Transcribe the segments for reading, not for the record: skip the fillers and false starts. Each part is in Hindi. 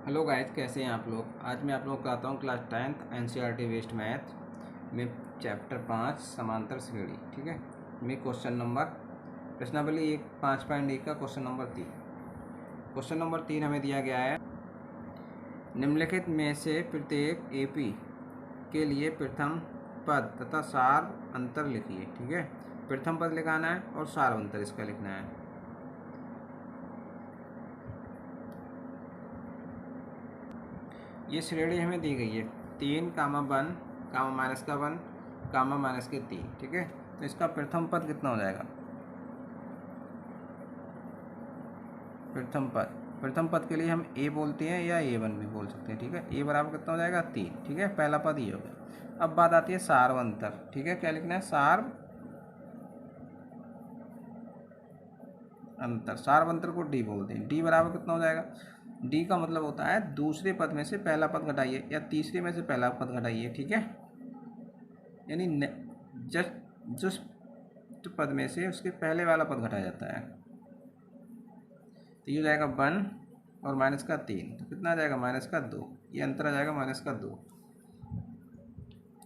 हेलो गाइस, कैसे हैं आप लोग। आज मैं आप लोगों को कराता हूँ क्लास 10th एनसीईआरटी वेस्ट मैथ में चैप्टर 5 समांतर श्रेणी। ठीक है, में क्वेश्चन नंबर प्रश्नावली 5.1 का क्वेश्चन नंबर 3। क्वेश्चन नंबर 3 हमें दिया गया है, निम्नलिखित में से प्रत्येक एपी के लिए प्रथम पद तथा सार अंतर लिखिए। ठीक है, प्रथम पद लिखाना है और सार अंतर इसका लिखना है। ये श्रेणी हमें दी गई है 3, 1, माइनस का 1, माइनस के 3। ठीक है, तो इसका प्रथम पद कितना हो जाएगा। प्रथम पद के लिए हम ए बोलते हैं या A1 भी बोल सकते हैं। ठीक है, ए बराबर कितना हो जाएगा 3। ठीक है, पहला पद ये हो गया। अब बात आती है सार्वंतर। ठीक है, क्या लिखना है, सार्वंतर को डी बोलते हैं। डी बराबर कितना हो जाएगा, डी का मतलब होता है दूसरे पद में से पहला पद घटाइए या तीसरे में से पहला पद घटाइए। ठीक है, यानी जस्ट पद में से उसके पहले वाला पद घटाया जाता है। तो ये हो जाएगा 1 और माइनस का 3, तो कितना आ जाएगा माइनस का 2। ये अंतर आ जाएगा माइनस का 2।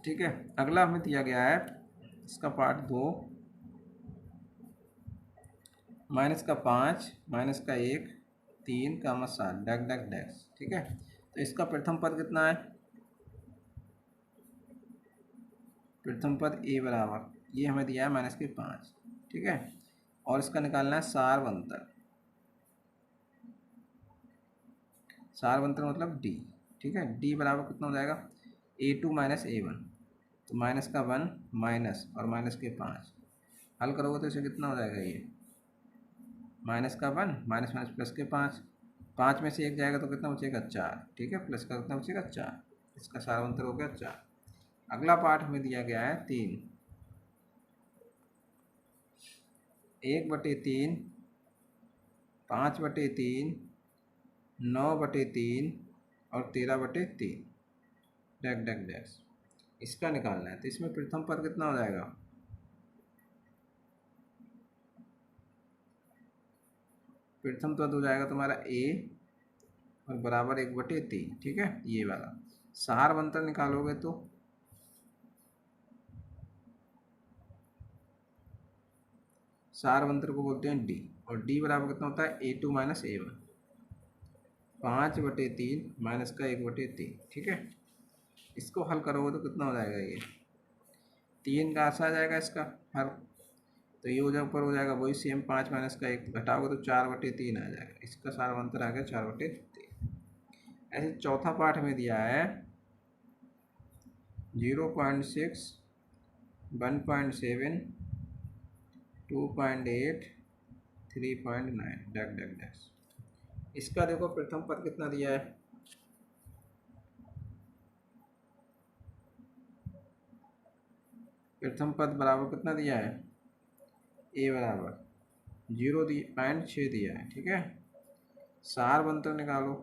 ठीक है, अगला हमें दिया गया है इसका पार्ट 2, माइनस का 5, माइनस का 1, 3, 7 डैक डैक डैश। ठीक है, तो इसका प्रथम पद कितना है, प्रथम पद ए बराबर ये हमें दिया है माइनस के 5। ठीक है, और इसका निकालना है सार्वंतर। सार्वंतर मतलब डी। ठीक है, डी बराबर कितना हो जाएगा A2 माइनस A1, तो माइनस का 1 माइनस और माइनस के 5, हल करोगे तो इसे कितना हो जाएगा, ये माइनस का 1 माइनस माइनस प्लस के 5, 5 में से 1 जाएगा तो कितना बचेगा 4। ठीक है, प्लस का कितना बचेगा 4, इसका सार्वंतर हो गया 4। अगला पार्ट हमें दिया गया है 3, 1/3, 5/3, 9/3 और 13/3 डैक डैक डैश। इसका निकालना है, तो इसमें प्रथम पद कितना हो जाएगा, प्रथम पद हो जाएगा तुम्हारा A और बराबर 1/3। ठीक है, ये वाला सार्वंतर निकालोगे तो सार्वंतर को बोलते हैं डी, और डी बराबर कितना होता है A2 माइनस A1, 5/3 माइनस का 1/3। ठीक है, इसको हल करोगे तो कितना हो जाएगा, ये 3 का आंसर आ जाएगा इसका हर, तो ये हो जाए ऊपर हो जाएगा वही सेम, 5 माइनस का 1 घटाओगे तो 4/3 आ जाएगा। इसका सार्वंतर आ गया 4/3। ऐसे चौथा पार्ट में दिया है 0.6, 1.7, 2.8, 3.9 डैक डैक डैश। इसका देखो प्रथम पद कितना दिया है, प्रथम पद बराबर कितना दिया है, ए बराबर 0.6 दिया है। ठीक है, सार्वंतर निकालो,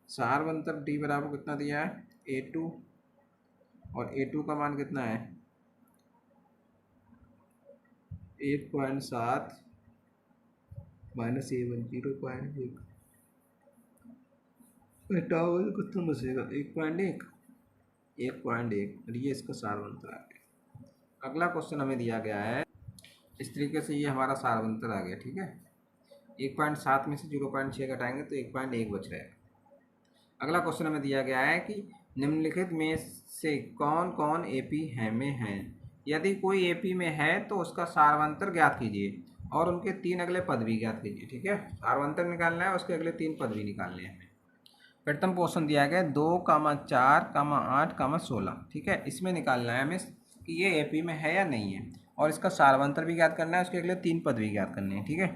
सार्वंतर डी बराबर कितना दिया है A2, और A2 का मान कितना है 1.7 माइनस A1 0.1, घटाओ तो कितना बचेगा 1.1, 1.1, और ये इसका सार्वंतर आ गया। अगला क्वेश्चन हमें दिया गया है इस तरीके से, ये हमारा सार्वंतर आ गया। ठीक है, 1.7 में से 0.6 घटाएंगे तो 1.1 बच रहेगा। अगला क्वेश्चन हमें दिया गया है कि निम्नलिखित में से कौन कौन एपी है में हैं। यदि कोई एपी में है तो उसका सार्वंतर ज्ञात कीजिए और उनके 3 अगले पद भी ज्ञात कीजिए। ठीक है, सार्वंतर निकालना है, उसके अगले 3 पद भी निकालने हैं हमें। प्रथम क्वेश्चन दिया गया 2, 4, 8, 16। ठीक है, इसमें निकालना है हमें कि ये एपी में है या नहीं है, और इसका सार्वंतर भी ज्ञात करना है, उसके अगले 3 पद भी ज्ञात करने हैं। ठीक है,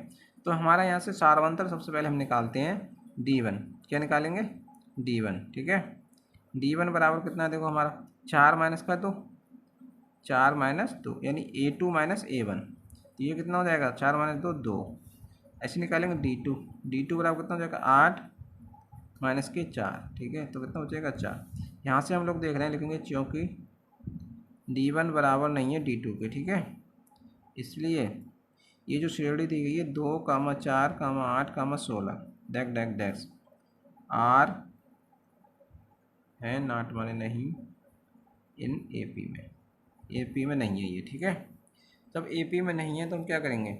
तो हमारा यहाँ से सार्वंतर सबसे पहले हम निकालते हैं D1। क्या निकालेंगे, D1। ठीक है, D1 बराबर कितना है, देखो हमारा 4 माइनस का 2, 4 माइनस 2 यानी A2 माइनस A1, तो ये कितना हो जाएगा 4 माइनस 2 2। ऐसे निकालेंगे D2, D2 बराबर कितना हो जाएगा 8 माइनस के 4। ठीक है, तो कितना बचेगा 4। यहाँ से हम लोग देख रहे हैं लिखेंगे क्योंकि D1 बराबर नहीं है D2 के। ठीक है, इसलिए ये जो श्रेणी दी गई है 2, 4, 8, 16 डैक डैक डैक्स आर है नॉट माने नहीं इन एपी में, एपी में नहीं है ये, ठीक है। जब एपी में नहीं है तो हम क्या करेंगे,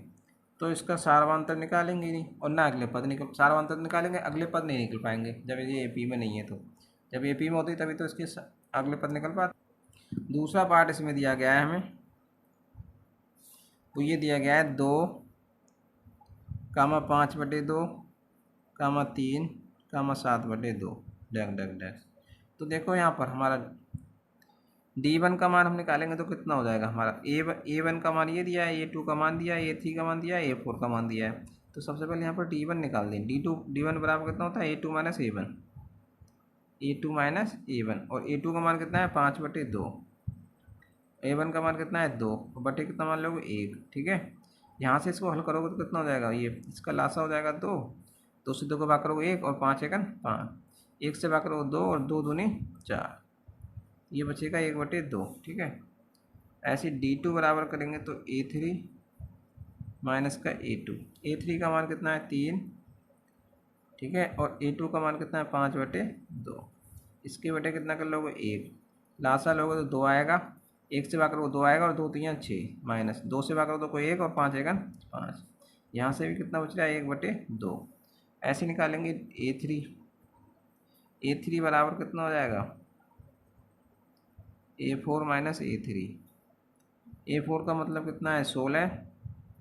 तो इसका सार्वंतर निकालेंगे नहीं और ना अगले पद निकल, सार्वंतर निकालेंगे अगले पद नहीं निकल पाएंगे जब ये एपी में नहीं है। तो जब एपी में होती तभी तो इसके अगले पद निकल पाते। दूसरा पार्ट इसमें दिया गया है हमें, तो ये दिया गया है 2, 5/2, 3, 7/2 डैक डैक डैक। तो देखो यहाँ पर हमारा D1 का मान हम निकालेंगे तो कितना हो जाएगा हमारा, A1 का मान ये दिया है, A2 का मान दिया है, A3 का मान दिया है, A4 का मान दिया है। तो सबसे पहले यहाँ पर D1 निकाल दें। D1 बराबर कितना होता है, A2 minus A1, A2 minus A1। और A2 का मान कितना है 5/2, A1 का मान कितना है 2, बटे कितना मान लोगे 1, ठीक है। यहाँ से इसको हल करोगे तो कितना हो जाएगा, ये इसका लासा हो जाएगा 2, 2 से 2 को भाग करोगे 1 और 5 एकन 5, 1 से भाग करोगे 2 और 2 दूनी 4, ये बचेगा 1/2, ठीक है। ऐसे D2 बराबर करेंगे तो A3 माइनस का A2, A3 का मान कितना है 3, ठीक है, और A2 का मान कितना है 5/2, इसके बटे कितना कर लोगे 1, लासा लोगे तो 2 आएगा, 1 से भाग करोगे 2 आएगा और 2 3 6, माइनस 2 से भाग करोगे तो कोई 1 और 5 एकन 5, यहाँ से भी कितना बच रहा है 1/2। ऐसे निकालेंगे A3 बराबर कितना हो जाएगा A4 माइनस A3, A4 का मतलब कितना है 16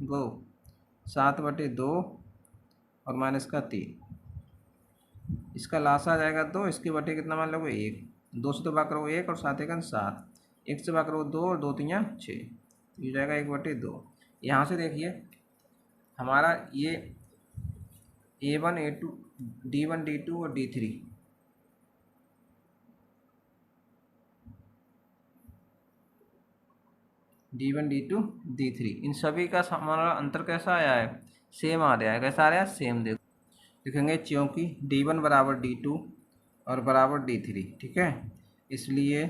गो 7/2 और माइनस का 3, इसका लासा आ जाएगा 2, इसके बटे कितना मान लोगे 1, 2 से तो भाग करोगे 1 और 7 एकन 7, 1 से भाग करोगे 2 और 2 3 6, तो ये जाएगा 1/2। यहाँ से देखिए हमारा ये A1 A2 D1 D2 और D3, D1 D2 D3 इन सभी का हमारा अंतर कैसा आया है, सेम आ रहा है। कैसा आ रहा है, सेम। देखो लिखेंगे क्योंकि D1 बराबर D2 और बराबर D3, ठीक है, इसलिए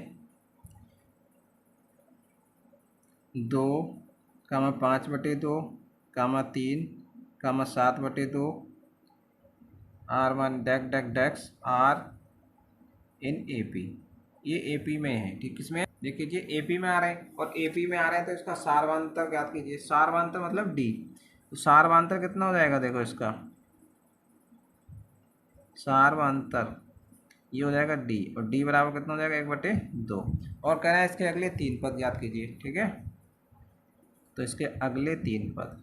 2, 5/2, 3, 7/2 R1 डैक डैक डैक्स आर इन AP, ये AP में है, ठीक। किसमें देखिए ये AP में आ रहे हैं और AP में आ रहे हैं तो इसका सार्वंतर ज्ञात कीजिए। सार्वंतर मतलब D, तो सार्वंतर कितना हो जाएगा, देखो इसका सार्वंतर ये हो जाएगा D, और D बराबर कितना हो जाएगा 1/2। और कह रहा है इसके अगले 3 पद याद कीजिए, ठीक है। तो इसके अगले 3 पद,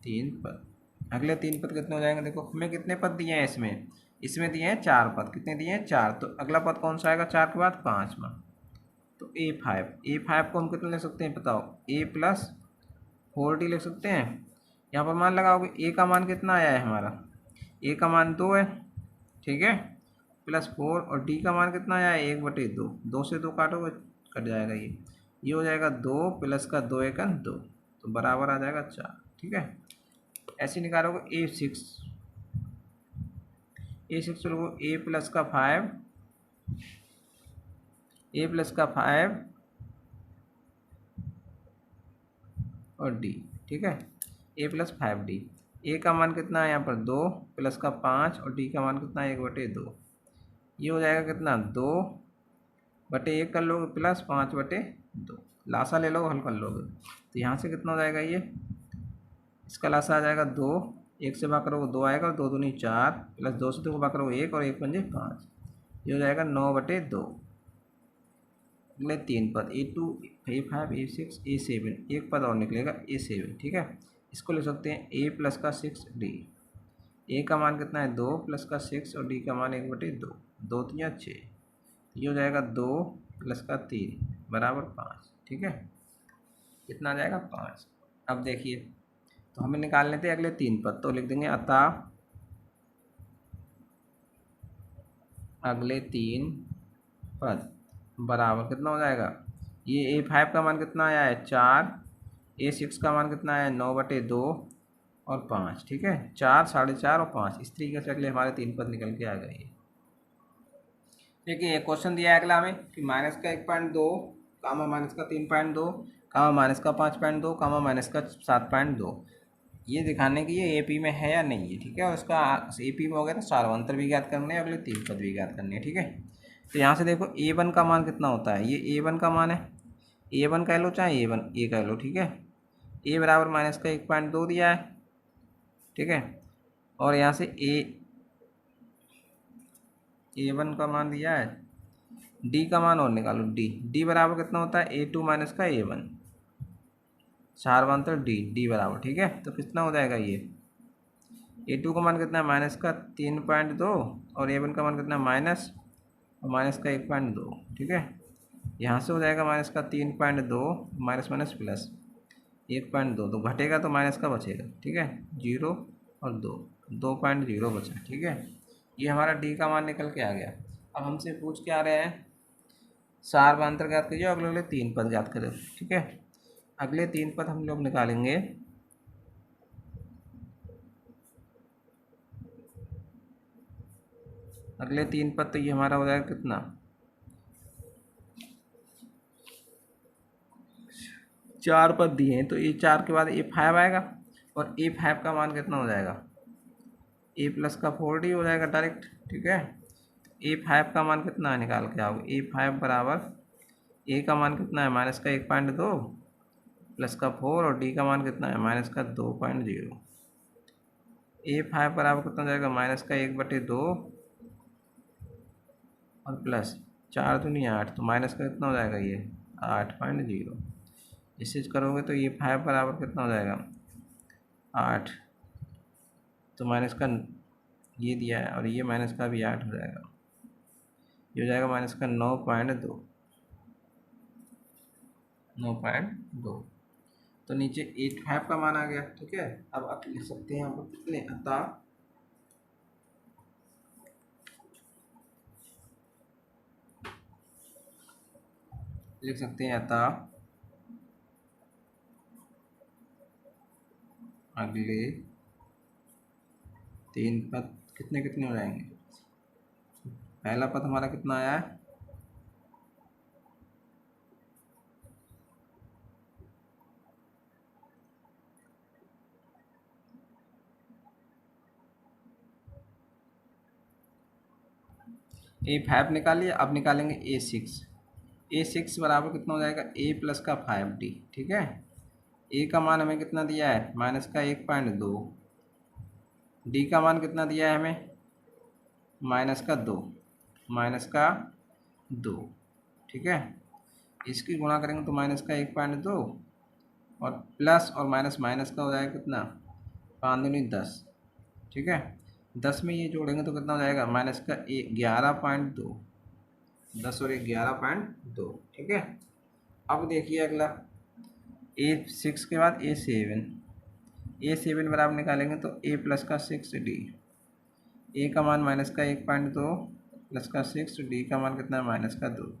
3 पद, अगले 3 पद कितने हो जाएंगे, देखो हमें कितने पद दिए हैं इसमें, इसमें दिए हैं 4 पद, कितने दिए हैं 4, तो अगला पद कौन सा आएगा 4 के बाद 5वां, तो A5 को हम कितना लिख सकते हैं बताओ, A प्लस 4D लिख सकते हैं। यहाँ पर मान लगाओगे A का मान कितना आया है हमारा, A का मान 2 है, ठीक है, प्लस 4, और D का मान कितना आया है 1/2, 2 से 2 काटोगे कट जाएगा, ये हो जाएगा 2 प्लस का 2 एकन 2, तो बराबर आ जाएगा 4, ठीक है। ऐसे निकालोगे A6 चलो A प्लस का 5, A प्लस का 5 और D, ठीक है, A प्लस 5D। A का मान कितना है यहाँ पर 2 प्लस का 5 और D का मान कितना है 1/2, ये हो जाएगा कितना 2/1 कर लोगे प्लस 5/2, लासा ले लो हल कर लोगे तो यहाँ से कितना हो जाएगा, ये इसका लासा आ जाएगा 2, 1 से भाग करोगे 2 आएगा और 2 दूनी 4, प्लस 2 से 2 को भाग करोगे 1 और 1 पंजे 5, ये हो जाएगा 9/2। अगले 3 पद A2 A5 A6 A7, एक पद और निकलेगा A7, ठीक है। इसको लिख सकते हैं A प्लस का 6D, A का मान कितना है 2 प्लस का 6 और D का मान 1/2, 2 3 6, ये हो जाएगा 2 प्लस का 3 बराबर 5, ठीक है, कितना आ जाएगा 5। अब देखिए तो हमें निकालने थे अगले 3 पद, तो लिख देंगे अतः अगले 3 पद बराबर कितना हो जाएगा, ये A5 का मान कितना आया है 4, A6 का मान कितना है 9/2 और 5, ठीक है, 4, 4.5 और 5, इस तरीके से अगले हमारे 3 पद निकल के आ गए। देखिए एक क्वेश्चन दिया है अगला हमें कि -1.2 कामा माइनस का 3.2, कामा माइनस का 5.2, कामा माइनस का 7.2। ये दिखाने की ये एपी में है या नहीं है, ठीक है। और उसका एपी में हो गया तो सार्वंतर भी ज्ञात करने हैं, अगले 3 पद भी ज्ञात करने हैं, ठीक है। तो यहाँ से देखो A1 का मान कितना होता है, ये A1 का मान है, A1 कह लो चाहे A कह लो, ठीक है। A बराबर माइनस का 1.2 दिया है, ठीक है। और यहाँ से A1 का मान दिया है, D का मान और निकालो, D बराबर कितना होता है A2 माइनस का A1, सार्वंतर D बराबर, ठीक है। तो कितना हो जाएगा ये A2 का मान कितना है माइनस का 3.2 और A1 का मान कितना है माइनस और माइनस का 1.2, ठीक है। यहाँ से हो जाएगा माइनस का 3.2 माइनस माइनस प्लस 1.2, तो घटेगा तो माइनस का बचेगा, ठीक है। 0 और 2.0 बचा, ठीक है। ये हमारा D का मान निकल के आ गया। अब हमसे पूछ के आ रहे हैं सार्वंतर ज्ञात कीजिए, अगले अगले 3 पद ज्ञात करें, ठीक है। अगले 3 पद हम लोग निकालेंगे। अगले 3 पद तो ये हमारा हो जाएगा कितना, 4 पद दिए हैं, तो ये 4 के बाद A5 आएगा और A5 का मान कितना हो जाएगा, A प्लस का 4D हो जाएगा डायरेक्ट, ठीक है। A5 का मान कितना है निकाल के आओगे, A5 बराबर A का मान कितना है माइनस का 1.2 प्लस का 4 और D का मान कितना है माइनस का 2.0। A5 बराबर कितना हो जाएगा माइनस का 1/2 और प्लस 4 दूनी 8, तो माइनस का कितना हो जाएगा ये 8.0। इससे करोगे तो ये 5 बराबर कितना हो जाएगा 8, तो माइनस का ये दिया है और ये माइनस का भी 8 हो जाएगा, ये हो जाएगा माइनस का 9.2। तो नीचे 85 का मान आ गया, ठीक है। अब लिख सकते हैं हम कितने, अतः लिख सकते हैं अतः अगले 3 पद कितने कितने हो जाएंगे। पहला पद हमारा कितना आया है, A5 निकालिए। अब निकालेंगे A6 बराबर कितना हो जाएगा A प्लस का 5D, ठीक है। A का मान हमें कितना दिया है माइनस का 1.2, D का मान कितना दिया है हमें माइनस का 2, ठीक है। इसकी गुणा करेंगे तो माइनस का 1.2 और प्लस और माइनस माइनस का हो जाएगा कितना 5 दूनी 10, ठीक है। 10 में ये जोड़ेंगे तो कितना हो जाएगा माइनस का 11.2, 10 और 11.2, ठीक है। अब देखिए अगला A6 के बाद A7 बराबर निकालेंगे तो A प्लस का 6D, A का मान माइनस का 1.2 प्लस का 6, D का मान कितना है माइनस का 2,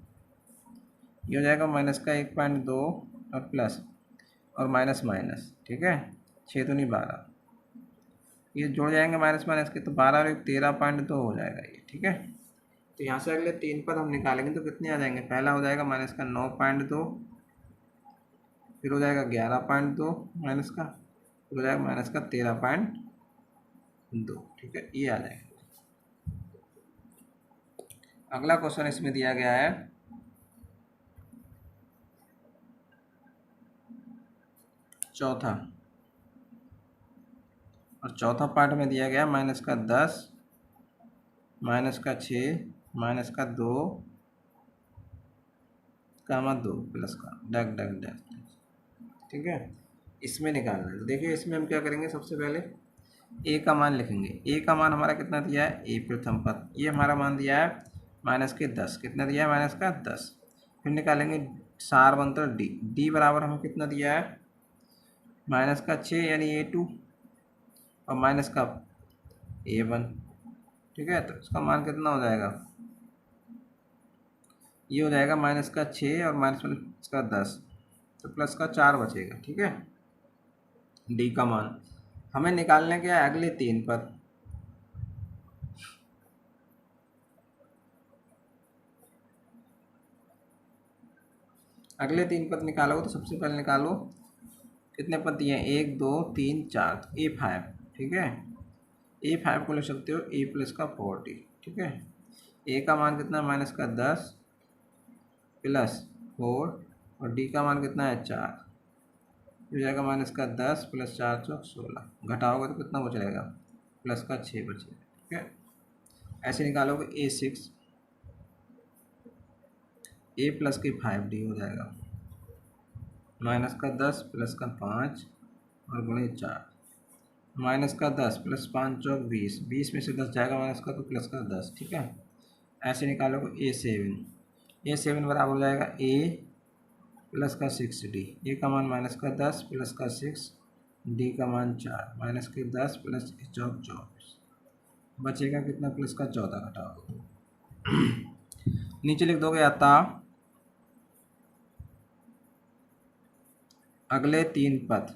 ये हो जाएगा माइनस का 1.2 और प्लस और माइनस माइनस, ठीक है। 6 दूनी 12, ये जुड़ जाएंगे माइनस माइनस के, तो 12 और 13.2 हो जाएगा ये, ठीक है। तो यहाँ से अगले 3 पद हम निकालेंगे तो कितने आ जाएंगे, पहला हो जाएगा माइनस का 9.2, फिर हो जाएगा 11.2 माइनस का, फिर हो जाएगा माइनस का 13.2, ठीक है। ये आ जाएगा। अगला क्वेश्चन इसमें दिया गया है चौथा, और चौथा पार्ट में दिया गया माइनस का 10 माइनस का 6 माइनस का 2 कामा 2 प्लस का डग डग डग, ठीक है। इसमें निकालना है। तो देखिए इसमें हम क्या करेंगे, सबसे पहले ए का मान लिखेंगे। ए का मान हमारा कितना दिया है, ए प्रथम पद, ये हमारा मान दिया है माइनस के 10, कितना दिया है माइनस का 10। फिर निकालेंगे सार्वंतर डी बराबर हमें कितना दिया है माइनस का 6 यानी A2 और माइनस का A1, ठीक है। तो इसका मान कितना हो जाएगा, ये हो जाएगा माइनस का 6 और माइनस का 10, तो प्लस का 4 बचेगा, ठीक है। डी का मान हमें निकालने के अगले 3 पद, अगले 3 पद निकालोगे तो सबसे पहले निकालो कितने पद दिए हैं, 1 2 3 4, तो A5, ठीक है। A5 को ले सकते हो A प्लस का 40, ठीक है। A का मान कितना है, माइनस का 10 प्लस 4, और D का मान कितना है 4, हो जाएगा माइनस का 10 प्लस 4 चौक 16, घटाओगे तो कितना बच रहेगा, प्लस का 6 बचेगा, ठीक है। ऐसे निकालोगे A6, A प्लस के 5D हो जाएगा, माइनस का 10 प्लस का 5 और गुणे 4, माइनस का 10 प्लस 5 चौक 20, 20 में से 10 जाएगा माइनस का तो प्लस का 10, ठीक है। ऐसे निकालोगे A7 बराबर हो जाएगा A प्लस का 6D, ए का मान माइनस का 10 प्लस का 6, डी का मान 4, माइनस के 10 प्लस चौक 24, बचेगा कितना, प्लस का 14, घटाओ नीचे लिख दोगे अतः अगले 3 पद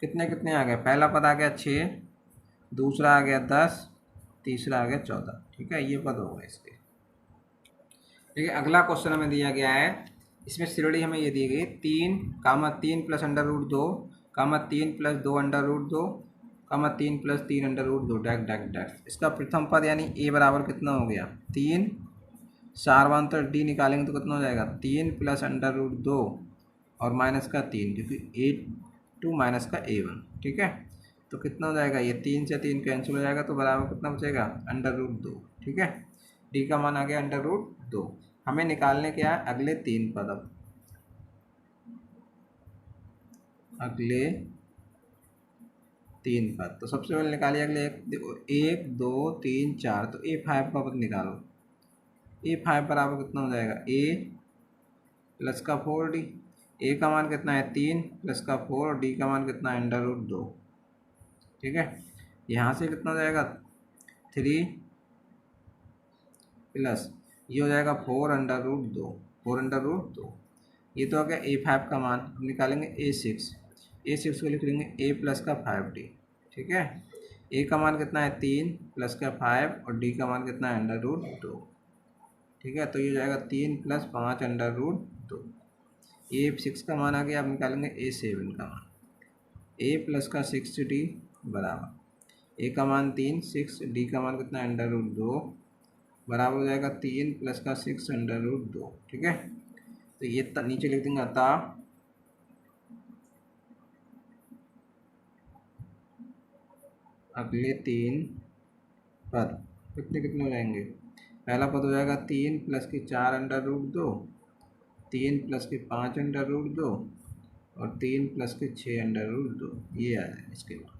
कितने कितने आ गए, पहला पद आ गया 6, दूसरा आ गया 10, तीसरा आ गया 14, ठीक है। ये पद हो गए इसके, ठीक है। अगला क्वेश्चन हमें दिया गया है, इसमें श्रेणी हमें ये दी गई 3 plus under root 2 3 plus 2 under root 2 3 plus 3 under root 2 डैक डैक डैक। इसका प्रथम पद यानी ए बराबर कितना हो गया 3, सार्वंतर डी निकालेंगे तो कितना हो जाएगा 3 प्लस अंडर रूट 2 और माइनस का 3, क्योंकि A2 माइनस का A1, ठीक है। तो कितना हो जाएगा, ये 3 से 3 कैंसिल हो जाएगा, तो बराबर कितना बचेगा अंडर रूट 2, ठीक है। डी का मान आ गया अंडर रूट 2। हमें निकालने क्या है, अगले 3 पद। अब अगले 3 पद तो सबसे पहले निकालिए अगले एक, देखो 1 2 3 4, तो A5 का पद निकालो। A5 बराबर कितना हो जाएगा, A प्लस का 4D, ए का मान कितना है 3 प्लस का 4 और डी का मान कितना है अंडर रूट 2, ठीक है। यहाँ से कितना हो जाएगा 3 प्लस ये हो जाएगा 4 अंडर रूट 2, 4 अंडर रूट 2। ये तो हो गया A5 का मान। अब निकालेंगे A6 को लिख लेंगे A प्लस का 5D, ठीक है। ए का मान कितना है 3 प्लस का 5 और डी का मान कितना है अंडर रूट 2, ठीक है। तो ये हो जाएगा 3 प्लस 5 अंडर रूट 2। A6 का मान आ गया। अब निकालेंगे A7 का मान, A प्लस का 6D बराबर ए का मान 3 6, डी का मान कितना है अंडर रूट 2, बराबर हो जाएगा 3 प्लस का 6 अंडर रूट 2, ठीक है। तो ये नीचे लिख देंगे अतः अगले 3 पद कितने कितने हो जाएंगे, पहला पद हो जाएगा 3 प्लस के 4 अंडर रूट 2, 3 प्लस के 5 अंडर रूट 2 और 3 प्लस के 6 अंडर रूट 2, ये आ जाएगा इसके बाद।